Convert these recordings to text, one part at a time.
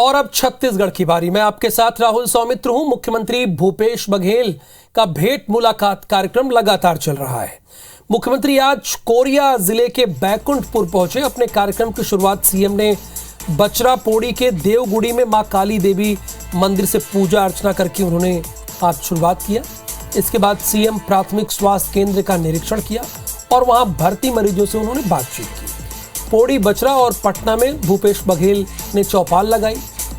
और अब छत्तीसगढ़ की बारी। मैं आपके साथ राहुल सौमित्र हूं। मुख्यमंत्री भूपेश बघेल का भेंट मुलाकात कार्यक्रम लगातार चल रहा है। मुख्यमंत्री आज कोरिया जिले के बैकुंठपुर पहुंचे। अपने कार्यक्रम की शुरुआत सीएम ने बचरा पोड़ी के देवगुड़ी में मां काली देवी मंदिर से पूजा अर्चना करके उन्होंने आज शुरुआत किया। इसके बाद सीएम प्राथमिक स्वास्थ्य केंद्र का निरीक्षण किया और वहां भर्ती मरीजों से उन्होंने बातचीत की। पोड़ी, बचरा और पटना में भूपेश बघेल ने चौपाल लगाई।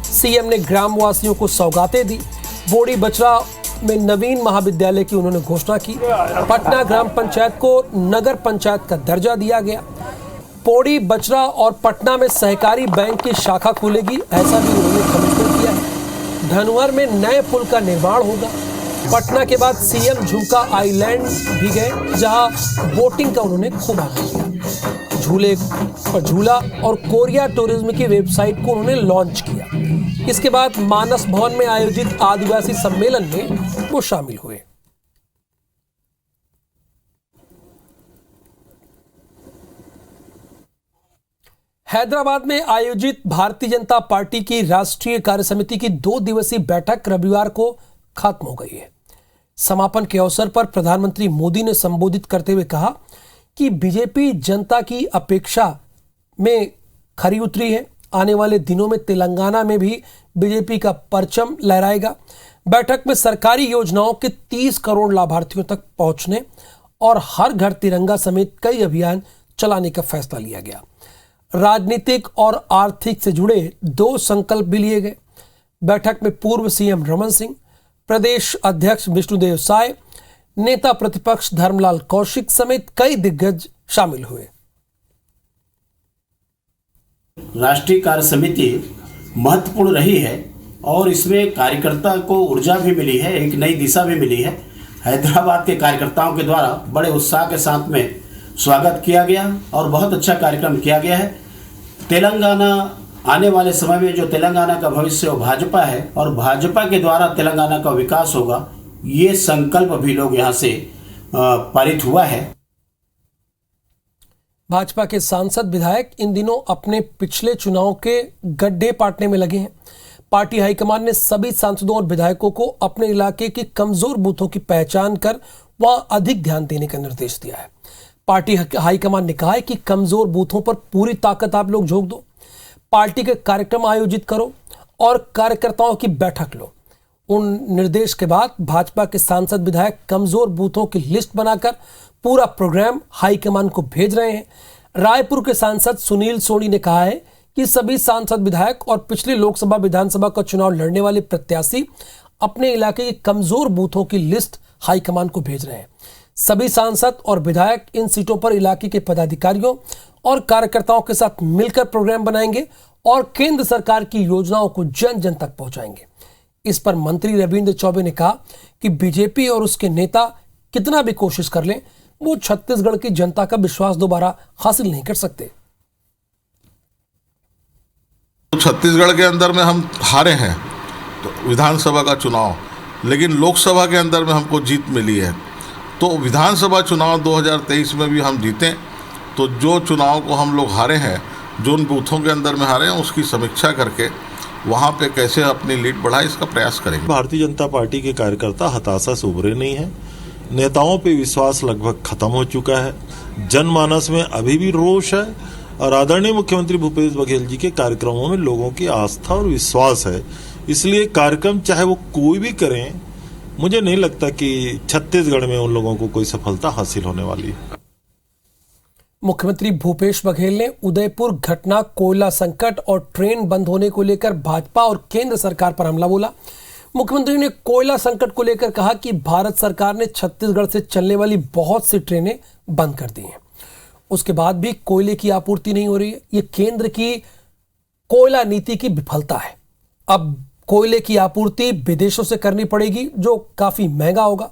सीएम ने ग्रामवासियों को सौगातें दी। पोड़ी, बचरा में नवीन महाविद्यालय की उन्होंने घोषणा की। पटना ग्राम पंचायत को नगर पंचायत का दर्जा दिया गया। पोड़ी, बचरा और पटना में सहकारी बैंक की शाखा खुलेगी, ऐसा भी उन्होंने कमिटमेंट किया है। धनुहर में नए पुल का निर्माण होगा। पटना के बाद सीएम झुमका आइलैंड भी गए, जहां बोटिंग का उन्होंने खूब आनंद लिया। झूले पर झूला और कोरिया टूरिज्म की वेबसाइट को उन्होंने लॉन्च किया। इसके बाद मानस भवन में आयोजित आदिवासी सम्मेलन में वो शामिल हुए। हैदराबाद में आयोजित भारतीय जनता पार्टी की राष्ट्रीय कार्यसमिति की 2 दिवसीय बैठक रविवार को खत्म हो गई है। समापन के अवसर पर प्रधानमंत्री मोदी ने संबोधित करते हुए कहा कि बीजेपी जनता की अपेक्षा में खरी उतरी है। आने वाले दिनों में तेलंगाना में भी बीजेपी का परचम लहराएगा। बैठक में सरकारी योजनाओं के 30 करोड़ लाभार्थियों तक पहुंचने और हर घर तिरंगा समेत कई अभियान चलाने का फैसला लिया गया। राजनीतिक और आर्थिक से जुड़े 2 संकल्प भी लिए गए। बैठक में पूर्व सीएम रमन सिंह, प्रदेश अध्यक्ष विष्णुदेव साय, नेता प्रतिपक्ष धर्मलाल कौशिक समेत कई दिग्गज शामिल हुए। राष्ट्रीय कार्य समिति महत्वपूर्ण रही है और इसमें कार्यकर्ता को ऊर्जा भी मिली है, एक नई दिशा भी मिली है। हैदराबाद के कार्यकर्ताओं के द्वारा बड़े उत्साह के साथ में स्वागत किया गया और बहुत अच्छा कार्यक्रम किया गया है। तेलंगाना आने वाले समय में जो तेलंगाना का भविष्य वो भाजपा है और भाजपा के द्वारा तेलंगाना का विकास होगा, ये संकल्प भी लोग यहाँ से पारित हुआ है। भाजपा के सांसद विधायक इन दिनों अपने पिछले चुनाव के गड्ढे पाटने में लगे हैं। पार्टी हाईकमान ने सभी सांसदों और विधायकों को अपने इलाके के कमजोर बूथों की पहचान कर वहां अधिक ध्यान देने का निर्देश दिया है। पार्टी हाईकमान ने कहा है कि कमजोर बूथों पर पूरी ताकत आप लोग झोंक दो, पार्टी के कार्यक्रम आयोजित करो और कार्यकर्ताओं की बैठक लो। उन निर्देश के बाद भाजपा के सांसद विधायक कमजोर बूथों की लिस्ट बनाकर पूरा प्रोग्राम हाईकमान को भेज रहे हैं। रायपुर के सांसद सुनील सोनी ने कहा है कि सभी सांसद विधायक और पिछली लोकसभा विधानसभा का चुनाव लड़ने वाले प्रत्याशी अपने इलाके के कमजोर बूथों की लिस्ट हाईकमान को भेज रहे हैं। सभी सांसद और विधायक इन सीटों पर इलाके के पदाधिकारियों और कार्यकर्ताओं के साथ मिलकर प्रोग्राम बनाएंगे और केंद्र सरकार की योजनाओं को जन जन तक पहुंचाएंगे। इस पर मंत्री रविंद्र चौबे ने कहा कि बीजेपी और उसके नेता कितना भी कोशिश कर लें, वो छत्तीसगढ़ की जनता का विश्वास दोबारा हासिल नहीं कर सकते। छत्तीसगढ़ के अंदर में हम हारे हैं तो विधानसभा का चुनाव, लेकिन लोकसभा के अंदर में हमको जीत मिली है। तो विधानसभा चुनाव 2023 में भी हम जीतें तो जो चुनाव को हम लोग हारे हैं, जो उन बूथों के अंदर में हारे हैं, उसकी समीक्षा करके वहाँ पे कैसे अपनी लीड बढ़ाए इसका प्रयास करेंगे। भारतीय जनता पार्टी के कार्यकर्ता हताशा से उभरे नहीं है। नेताओं पे विश्वास लगभग खत्म हो चुका है। जनमानस में अभी भी रोष है और आदरणीय मुख्यमंत्री भूपेश बघेल जी के कार्यक्रमों में लोगों की आस्था और विश्वास है। इसलिए कार्यक्रम चाहे वो कोई भी करें, मुझे नहीं लगता कि छत्तीसगढ़ में उन लोगों को कोई सफलता हासिल होने वाली है। मुख्यमंत्री भूपेश बघेल ने उदयपुर घटना, कोयला संकट और ट्रेन बंद होने को लेकर भाजपा और केंद्र सरकार पर हमला बोला। मुख्यमंत्री ने कोयला संकट को लेकर कहा कि भारत सरकार ने छत्तीसगढ़ से चलने वाली बहुत सी ट्रेनें बंद कर दी हैं, उसके बाद भी कोयले की आपूर्ति नहीं हो रही है। ये केंद्र की कोयला नीति की विफलता है। अब कोयले की आपूर्ति विदेशों से करनी पड़ेगी, जो काफी महंगा होगा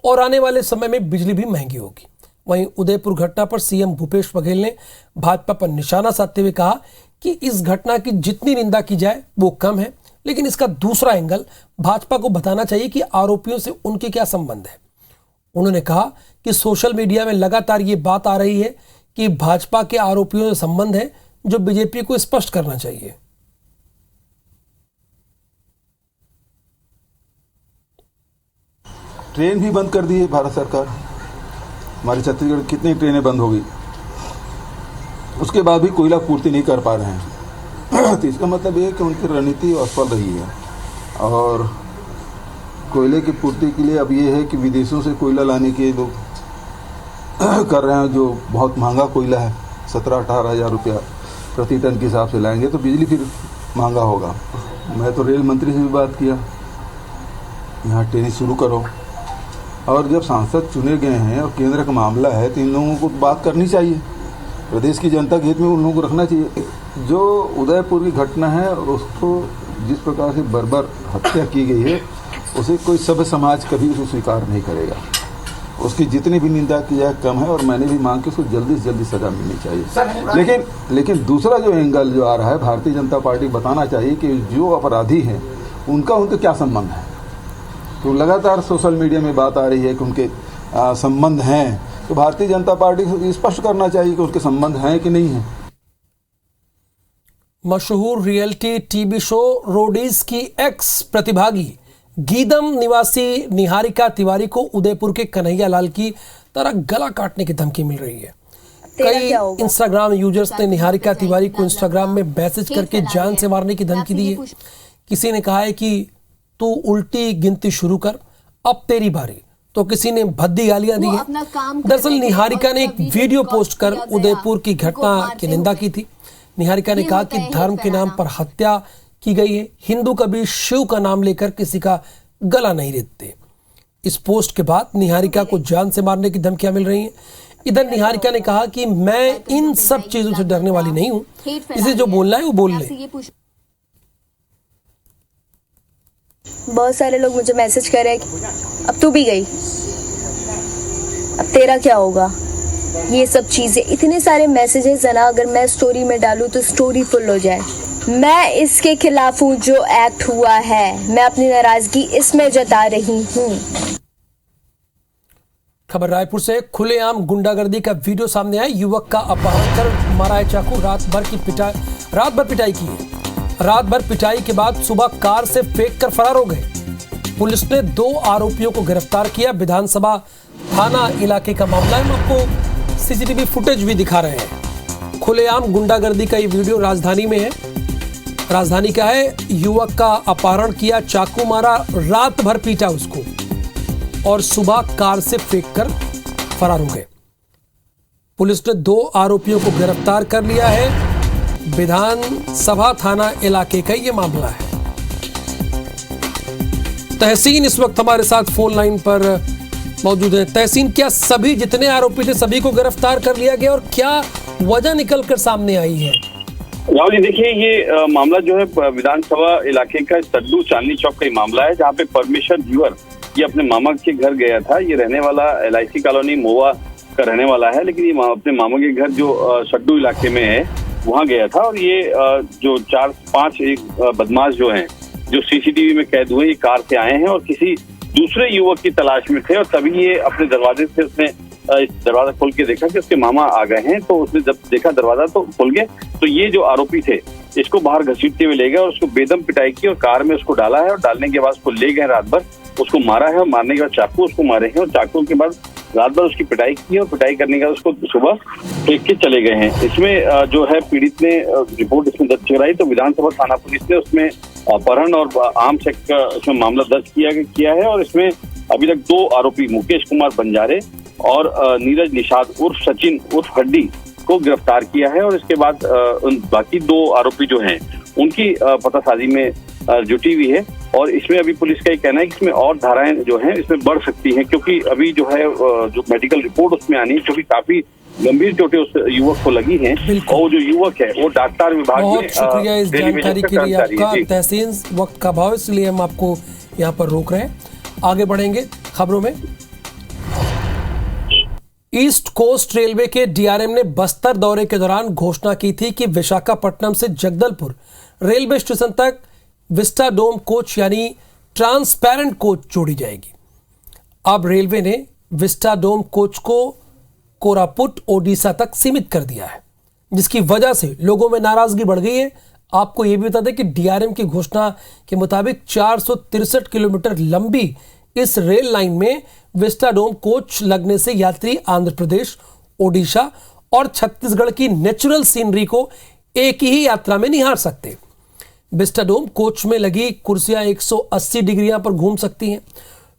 और आने वाले समय में बिजली भी महंगी होगी। वहीं उदयपुर घटना पर सीएम भूपेश बघेल ने भाजपा पर निशाना साधते हुए कहा कि इस घटना की जितनी निंदा की जाए वो कम है, लेकिन इसका दूसरा एंगल भाजपा को बताना चाहिए कि आरोपियों से उनके क्या संबंध है। उन्होंने कहा कि सोशल मीडिया में लगातार ये बात आ रही है कि भाजपा के आरोपियों से संबंध है, जो बीजेपी को स्पष्ट करना चाहिए। ट्रेन भी बंद कर दी है भारत सरकार। हमारे छत्तीसगढ़ कितनी ट्रेनें बंद हो गई, उसके बाद भी कोयला पूर्ति नहीं कर पा रहे हैं। तो इसका मतलब ये है कि उनकी रणनीति असफल रही है। और कोयले की पूर्ति के लिए अब ये है कि विदेशों से कोयला लाने के लोग कर रहे हैं, जो बहुत महंगा कोयला है, 17-18 हज़ार रुपया प्रति टन के हिसाब से लाएंगे तो बिजली फिर महंगा होगा। मैं तो रेल मंत्री से भी बात किया, यहाँ ट्रेनें शुरू करो। और जब सांसद चुने गए हैं और केंद्र का मामला है तो इन लोगों को बात करनी चाहिए, प्रदेश की जनता के हित में उन लोगों को रखना चाहिए। जो उदयपुर की घटना है उसको जिस प्रकार से बर्बर हत्या की गई है, उसे कोई सभ्य समाज कभी उसे स्वीकार नहीं करेगा। उसकी जितनी भी निंदा की जाए कम है, और मैंने भी मांग कि उसको जल्दी से जल्दी सजा मिलनी चाहिए। लेकिन दूसरा जो एंगल जो आ रहा है, भारतीय जनता पार्टी बताना चाहिए कि जो अपराधी हैं उनका क्या संबंध है। तो लगातार सोशल मीडिया में बात आ रही है कि उनके संबंध हैं, तो भारतीय जनता पार्टी को स्पष्ट करना चाहिए कि उनके संबंध हैं कि नहीं हैं। मशहूर रियलिटी टीवी शो रोडीज की एक्स प्रतिभागी गीदम निवासी निहारिका तिवारी को उदयपुर के कन्हैया लाल की तरह गला काटने की धमकी मिल रही है। कई इंस्टाग्राम यूजर्स ने निहारिका तिवारी को इंस्टाग्राम में मैसेज करके जान से मारने की धमकी दी है। किसी ने कहा है कि तू उल्टी गिनती शुरू कर, अब तेरी बारी, तो किसी ने भद्दी गालियां दी है। दरअसल निहारिका ने एक वीडियो पोस्ट कर उदयपुर की घटना की निंदा की थी। निहारिका ने कहा कि धर्म के नाम पर हत्या की गई है, हिंदू कभी शिव का नाम लेकर किसी का गला नहीं रेतते। इस पोस्ट के बाद निहारिका को जान से मारने की धमकियां मिल रही हैं। इधर निहारिका ने कहा कि मैं इन सब चीजों से डरने वाली नहीं हूं, इसे जो बोलना है वो बोल ले। बहुत सारे लोग मुझे मैसेज कर रहे हैं कि अब तू भी गई, अब तेरा क्या होगा, ये सब चीजें, इतने सारे मैसेजेस है ना, अगर मैं स्टोरी में डालूं तो स्टोरी फुल हो जाए। मैं इसके खिलाफ हूँ जो एक्ट हुआ है, मैं अपनी नाराजगी इसमें जता रही हूँ। खबर रायपुर से, खुलेआम गुंडागर्दी का वीडियो सामने आया। युवक का अपहरण कर मारा है चाकू, रात भर पिटाई की है। रात भर पिटाई के बाद सुबह कार से फेंक कर फरार हो गए। पुलिस ने 2 आरोपियों को गिरफ्तार किया। विधानसभा थाना इलाके का मामला है। हम आपको सीसीटीवी फुटेज भी दिखा रहे हैं। खुलेआम गुंडागर्दी का ये वीडियो राजधानी में है। राजधानी का है, युवक का अपहरण किया, चाकू मारा, रात भर पीटा उसको और सुबह कार से फेंककर फरार हो गए। पुलिस ने 2 आरोपियों को गिरफ्तार कर लिया है। विधानसभा थाना इलाके का ये मामला है। तहसीन इस वक्त हमारे साथ फोन लाइन पर मौजूद है। तहसीन, क्या सभी जितने आरोपी थे सभी को गिरफ्तार कर लिया गया और क्या वजह निकलकर सामने आई है? राहुल जी, देखिए ये मामला जो है विधानसभा इलाके का सड्डू चांदनी चौक का ही मामला है, जहाँ पे परमेश्वर व्यूअर ये अपने मामा के घर गया था। ये रहने वाला LIC कॉलोनी मोवा का रहने वाला है, लेकिन ये अपने मामा के घर जो सड्डू इलाके में है वहाँ गया था। और ये जो 4-5 एक बदमाश जो हैं, जो CCTV में कैद हुए, ये कार से आए हैं और किसी दूसरे युवक की तलाश में थे। और तभी ये अपने दरवाजे से उसने दरवाजा खोल के देखा कि उसके मामा आ गए हैं, तो उसने जब देखा दरवाजा तो खोल गए, तो ये जो आरोपी थे इसको बाहर घसीटते हुए ले गए और उसको बेदम पिटाई की और कार में उसको डाला है। और डालने के बाद उसको ले गए, रात भर उसको मारा है और मारने के बाद चाकू उसको मारे हैं और चाकू के बाद रात भर उसकी पिटाई की और पिटाई करने के बाद उसको सुबह फेंक के चले गए हैं। इसमें जो है पीड़ित ने रिपोर्ट इसमें दर्ज कराई, तो विधानसभा थाना पुलिस ने उसमें अपहरण और आर्म्स एक्ट का उसमें मामला दर्ज किया है। और इसमें अभी तक 2 आरोपी मुकेश कुमार बंजारे और नीरज निषाद उर्फ सचिन उर्फ हड्डी को गिरफ्तार किया है। और इसके बाद बाकी 2 आरोपी जो हैं उनकी पतासाजी में जुटी हुई है। और इसमें अभी पुलिस का ये कहना है कि इसमें और धाराएं जो हैं इसमें बढ़ सकती हैं, क्योंकि अभी जो है जो मेडिकल रिपोर्ट उसमें आनी है, क्योंकि काफी गंभीर चोटें उस युवक को लगी हैं। और वो जो युवक है वो डॉक्टर विभाग में। बहुत शुक्रिया इस जानकारी के लिए आपका तहसीन। वक्त का अभाव, इसलिए हम आपको यहाँ पर रोक रहे हैं। आगे बढ़ेंगे खबरों में। ईस्ट कोस्ट रेलवे के DRM ने बस्तर दौरे के दौरान घोषणा की थी कि विशाखापट्टनम से जगदलपुर रेलवे स्टेशन तक विस्टाडोम कोच यानी ट्रांसपेरेंट कोच जोड़ी जाएगी। अब रेलवे ने विस्टाडोम कोच को कोरापुट ओडिशा तक सीमित कर दिया है, जिसकी वजह से लोगों में नाराजगी बढ़ गई है। आपको यह भी बता दें कि DRM की घोषणा के मुताबिक 463 किलोमीटर लंबी इस रेल लाइन में विस्टाडोम कोच लगने से यात्री आंध्र प्रदेश, ओडिशा और छत्तीसगढ़ की नेचुरल सीनरी को एक ही यात्रा में निहार सकते। विस्टाडोम कोच में लगी कुर्सियां 180 डिग्रियां पर घूम सकती हैं।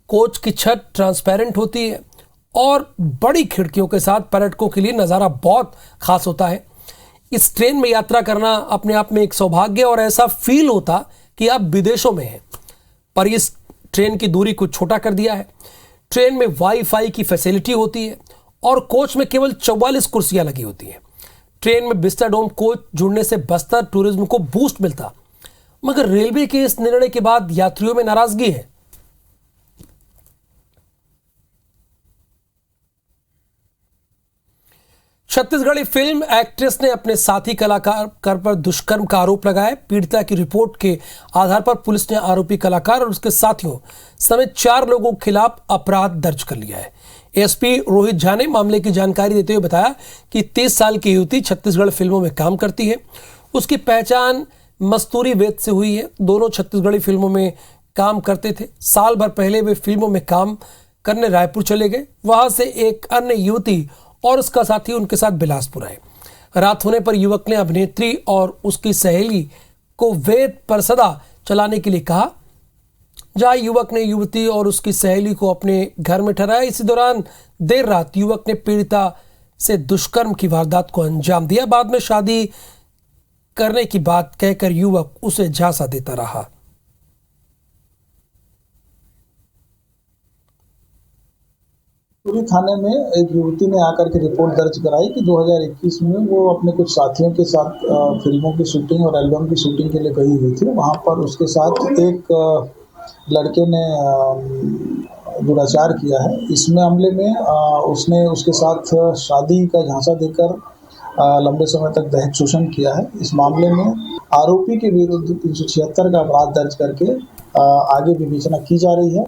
कोच की छत ट्रांसपेरेंट होती है और बड़ी खिड़कियों के साथ पर्यटकों के लिए नज़ारा बहुत खास होता है। इस ट्रेन में यात्रा करना अपने आप में एक सौभाग्य और ऐसा फील होता कि आप विदेशों में हैं। पर इस ट्रेन की दूरी को छोटा कर दिया है। ट्रेन में वाईफाई की फैसिलिटी होती है और कोच में केवल 44 कुर्सियां लगी होती हैं। ट्रेन में विस्टाडोम कोच जुड़ने से बस्तर टूरिज्म को बूस्ट मिलता, मगर रेलवे के इस निर्णय के बाद यात्रियों में नाराजगी है। छत्तीसगढ़ी फिल्म एक्ट्रेस ने अपने साथी कलाकार पर दुष्कर्म का आरोप लगाया। पीड़िता की रिपोर्ट के आधार पर पुलिस ने आरोपी कलाकार और उसके साथियों समेत 4 लोगों के खिलाफ अपराध दर्ज कर लिया है। एसपी रोहित झा ने मामले की जानकारी देते हुए बताया कि 30 साल की युवती छत्तीसगढ़ फिल्मों में काम करती है। उसकी पहचान मस्तूरी वेद से हुई है। दोनों छत्तीसगढ़ी फिल्मों में काम करते थे। साल भर पहले वे फिल्मों में काम करने रायपुर चले गए। वहां से एक अन्य युवती और उसका साथी उनके साथ बिलासपुर आए। रात होने पर युवक ने अभिनेत्री और उसकी सहेली को वेद परसदा चलाने के लिए कहा, जहां युवक ने युवती और उसकी सहेली को अपने घर में ठहराया। इसी दौरान देर रात युवक ने पीड़िता से दुष्कर्म की वारदात को अंजाम दिया। बाद में शादी करने की बात कहकर युवक उसे झांसा देता रहा। पूरी थाने में एक युवती ने आकर के रिपोर्ट दर्ज कराई कि 2021 में वो अपने कुछ साथियों के साथ फिल्मों की शूटिंग और एल्बम की शूटिंग के लिए गई हुई थी। वहाँ पर उसके साथ एक लड़के ने दुराचार किया है। इस मामले में उसने उसके साथ शादी का झांसा देकर लंबे समय तक दहेज शोषण किया है। इस मामले में आरोपी के विरुद्ध 376 का अपराध दर्ज करके आगे विवेचना की जा रही है।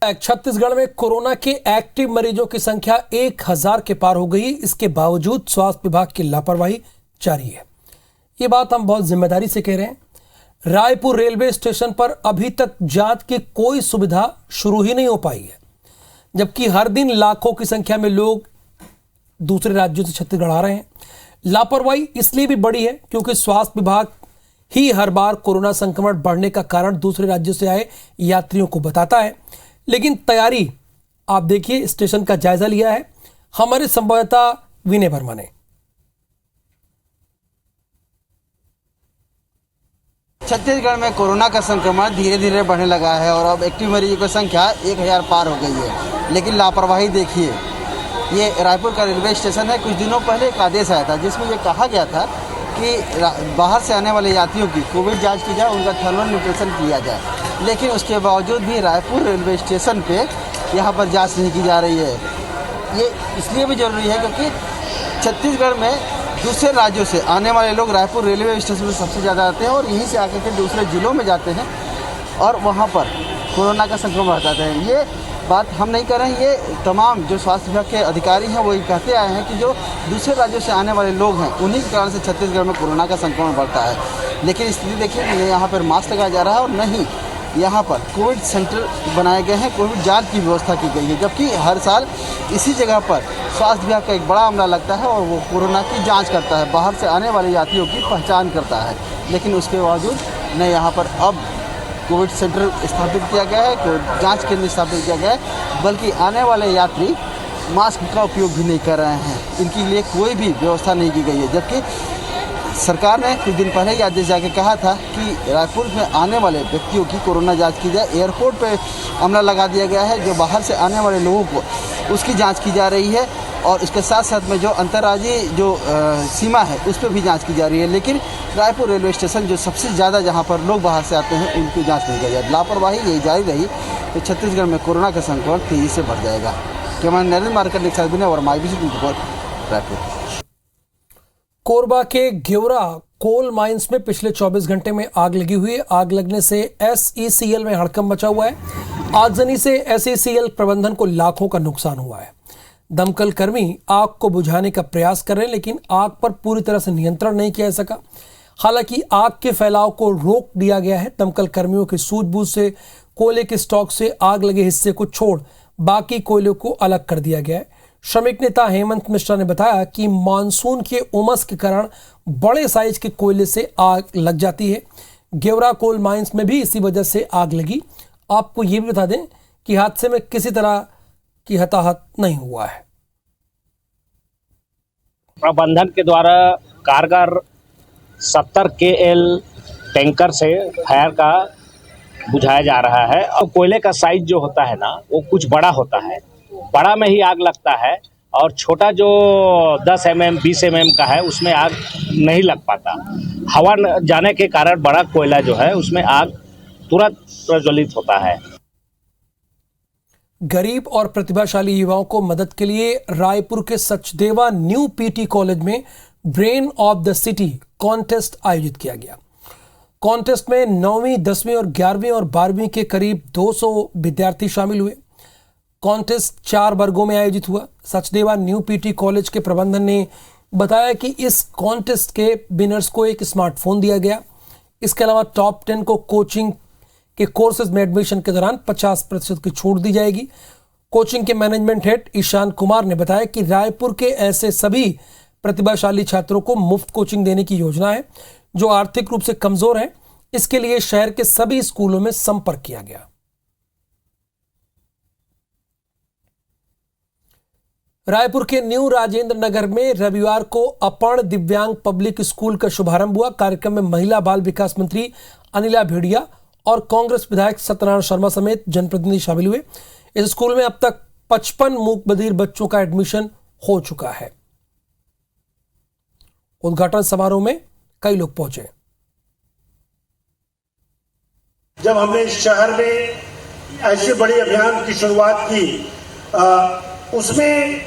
छत्तीसगढ़ में कोरोना के एक्टिव मरीजों की संख्या 1000 के पार हो गई। इसके बावजूद स्वास्थ्य विभाग की लापरवाही जारी है। ये बात हम बहुत जिम्मेदारी से कह रहे हैं। रायपुर रेलवे स्टेशन पर अभी तक जांच की कोई सुविधा शुरू ही नहीं हो पाई है, जबकि हर दिन लाखों की संख्या में लोग दूसरे राज्यों से छत्तीसगढ़ आ रहे हैं। लापरवाही इसलिए भी बड़ी है क्योंकि स्वास्थ्य विभाग ही हर बार कोरोना संक्रमण बढ़ने का कारण दूसरे राज्यों से आए यात्रियों को बताता है, लेकिन तैयारी आप देखिए। स्टेशन का जायजा लिया है हमारे संवाददाता विनय वर्मा ने। छत्तीसगढ़ में कोरोना का संक्रमण धीरे धीरे बढ़ने लगा है और अब एक्टिव मरीजों की संख्या 1000 पार हो गई है। लेकिन लापरवाही देखिए, ये रायपुर का रेलवे स्टेशन है। कुछ दिनों पहले एक आदेश आया था जिसमें ये कहा गया था कि बाहर से आने वाले यात्रियों की कोविड जांच की जाए, उनका थर्मल न्यूट्रिशन किया जाए। लेकिन उसके बावजूद भी रायपुर रेलवे स्टेशन पे यहाँ पर जांच नहीं की जा रही है। ये इसलिए भी जरूरी है क्योंकि छत्तीसगढ़ में दूसरे राज्यों से आने वाले लोग रायपुर रेलवे स्टेशन पर सबसे ज़्यादा आते हैं और यहीं से आकर के दूसरे ज़िलों में जाते हैं और वहाँ पर कोरोना का संक्रमण बढ़ाते हैं। ये बात हम नहीं कर रहे हैं, ये तमाम जो स्वास्थ्य विभाग के अधिकारी हैं वो ये कहते आए हैं कि जो दूसरे राज्यों से आने वाले लोग हैं उन्हीं के कारण से छत्तीसगढ़ में कोरोना का संक्रमण बढ़ता है। लेकिन स्थिति देखिए, न यहाँ पर मास्क लगाया जा रहा है और न ही यहाँ पर कोविड सेंटर बनाए गए हैं, कोविड जांच की व्यवस्था की गई है। जबकि हर साल इसी जगह पर स्वास्थ्य विभाग का एक बड़ा अमला लगता है और वो कोरोना की जांच करता है, बाहर से आने वाले यात्रियों की पहचान करता है। लेकिन उसके बावजूद न यहाँ पर अब कोविड सेंटर स्थापित किया गया है, कोविड जांच केंद्र स्थापित किया गया है, बल्कि आने वाले यात्री मास्क का उपयोग भी नहीं कर रहे हैं। इनके लिए कोई भी व्यवस्था नहीं की गई है। जबकि सरकार ने कुछ दिन पहले ही आदेश जाके कहा था कि रायपुर में आने वाले व्यक्तियों की कोरोना जांच की जाए। एयरपोर्ट पे अमला लगा दिया गया है, जो बाहर से आने वाले लोगों को उसकी जांच की जा रही है और इसके साथ साथ में जो अंतर्राज्यीय जो सीमा है उस पर भी जांच की जा रही है। लेकिन रायपुर रेलवे स्टेशन जो सबसे ज़्यादा जहां पर लोग बाहर से आते हैं उनकी जांच नहीं की जाए। लापरवाही यही जारी रही तो छत्तीसगढ़ में कोरोना का संक्रमण तेज़ी से बढ़ जाएगा। कैमरा नरेंद्र मार्केट के साथ और माईबीसी रिपोर्ट रायपुर। कोरबा के गेवरा कोल माइंस में पिछले 24 घंटे में आग लगी हुई है। आग लगने से SECL में हड़कंप मचा हुआ है। आगजनी से SECL प्रबंधन को लाखों का नुकसान हुआ है। दमकल कर्मी आग को बुझाने का प्रयास कर रहे हैं, लेकिन आग पर पूरी तरह से नियंत्रण नहीं किया जा सका। हालांकि आग के फैलाव को रोक दिया गया है। दमकल कर्मियों की सूझबूझ से कोयले के स्टॉक से आग लगे हिस्से को छोड़ बाकी कोयले को अलग कर दिया गया है। श्रमिक नेता हेमंत मिश्रा ने बताया कि मानसून के उमस के कारण बड़े साइज के कोयले से आग लग जाती है। गेवरा कोल माइंस में भी इसी वजह से आग लगी। आपको ये भी बता दें कि हादसे में किसी तरह की हताहत नहीं हुआ है। प्रबंधन के द्वारा कारगर 70 KL टैंकर से फायर का बुझाया जा रहा है। और कोयले का साइज जो होता है ना, वो कुछ बड़ा होता है, बड़ा में ही आग लगता है, और छोटा जो 10 mm 20 mm का है उसमें आग नहीं लग पाता। हवा जाने के कारण बड़ा कोयला जो है उसमें आग तुरंत प्रज्वलित होता है। गरीब और प्रतिभाशाली युवाओं को मदद के लिए रायपुर के सचदेवा न्यू PT कॉलेज में brain of the city contest आयोजित किया गया। कॉन्टेस्ट में 9वीं, 10वीं और 11वीं और 12वीं के करीब 200 विद्यार्थी शामिल हुए। कॉन्टेस्ट 4 वर्गों में आयोजित हुआ। सचदेवा न्यू PT कॉलेज के प्रबंधन ने बताया कि इस कॉन्टेस्ट के विनर्स को एक स्मार्टफोन दिया गया। इसके अलावा टॉप 10 को कोचिंग के कोर्सेज में एडमिशन के दौरान 50% की छूट दी जाएगी। कोचिंग के मैनेजमेंट हेड ईशान कुमार ने बताया कि रायपुर के ऐसे सभी प्रतिभाशाली छात्रों को मुफ्त कोचिंग देने की योजना है जो आर्थिक रूप से कमजोर हैं। इसके लिए शहर के सभी स्कूलों में संपर्क किया गया। रायपुर के न्यू राजेंद्र नगर में रविवार को अपर दिव्यांग पब्लिक स्कूल का शुभारंभ हुआ। कार्यक्रम में महिला बाल विकास मंत्री अनिला भेड़िया और कांग्रेस विधायक सत्यनारायण शर्मा समेत जनप्रतिनिधि शामिल हुए। इस स्कूल में अब तक 55 मूक बधिर बच्चों का एडमिशन हो चुका है। उद्घाटन समारोह में कई लोग पहुंचे। जब हमने इस शहर में ऐसे बड़े अभियान की शुरुआत की, उसमें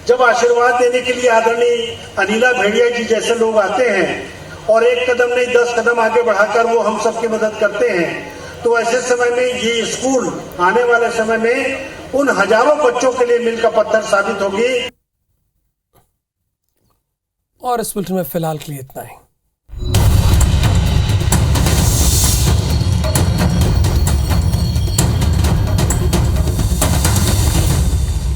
जब आशीर्वाद देने के लिए आदरणीय अनिला भेड़िया जी जैसे लोग आते हैं और एक कदम नहीं 10 कदम आगे बढ़ाकर वो हम सबकी मदद करते हैं, तो ऐसे समय में ये स्कूल आने वाले समय में उन हजारों बच्चों के लिए मील का पत्थर साबित होगी। और इस बुलेटिन में फिलहाल के लिए इतना ही।